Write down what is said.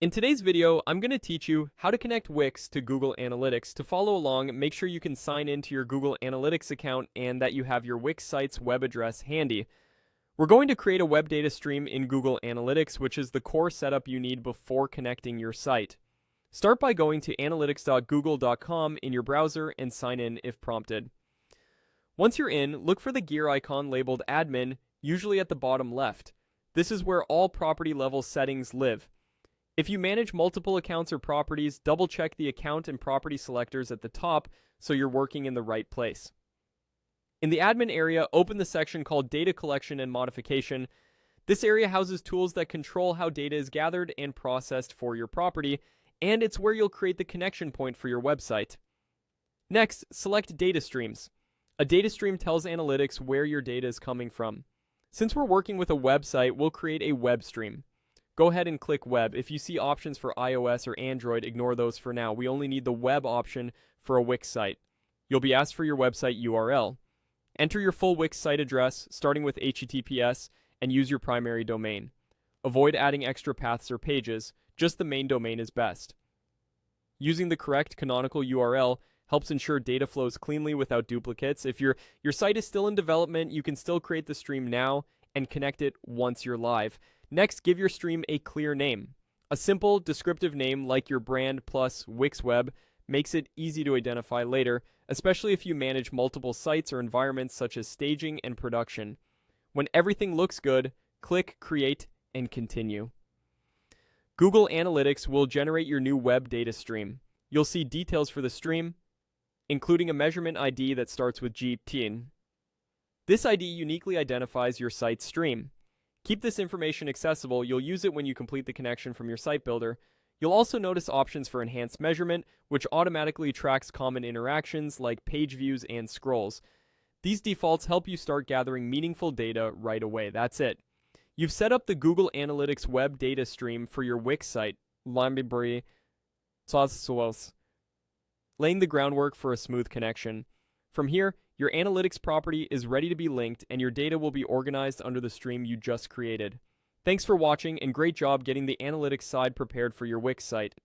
In today's video, I'm going to teach you how to connect Wix to Google Analytics. To follow along, make sure you can sign into your Google Analytics account and that you have your Wix site's web address handy. We're going to create a web data stream in Google Analytics, which is the core setup you need before connecting your site. Start by going to analytics.google.com in your browser and sign in if prompted. Once you're in, look for the gear icon labeled Admin, usually at the bottom left. This is where all property level settings live. If you manage multiple accounts or properties, double check the account and property selectors at the top so you're working in the right place. In the admin area, open the section called Data Collection and Modification. This area houses tools that control how data is gathered and processed for your property, and it's where you'll create the connection point for your website. Next, select Data Streams. A data stream tells analytics where your data is coming from. Since we're working with a website, we'll create a web stream. Go ahead and click Web. If you see options for iOS or Android, ignore those for now. We only need the web option for a Wix site. You'll be asked for your website URL. Enter your full Wix site address, starting with HTTPS, and use your primary domain. Avoid adding extra paths or pages. Just the main domain is best. Using the correct canonical URL helps ensure data flows cleanly without duplicates. If your site is still in development, you can still create the stream now and connect it once you're live. Next, give your stream a clear name. A simple, descriptive name like your brand plus WixWeb makes it easy to identify later, especially if you manage multiple sites or environments such as staging and production. When everything looks good, click Create and Continue. Google Analytics will generate your new web data stream. You'll see details for the stream, including a measurement ID that starts with G10. This ID uniquely identifies your site's stream. Keep this information accessible. You'll use it when you complete the connection from your site builder. You'll also notice options for enhanced measurement, which automatically tracks common interactions like page views and scrolls. These defaults help you start gathering meaningful data right away. That's it. You've set up the Google Analytics web data stream for your Wix site, laying the groundwork for a smooth connection. From here, your analytics property is ready to be linked and your data will be organized under the stream you just created. Thanks for watching and great job getting the analytics side prepared for your Wix site.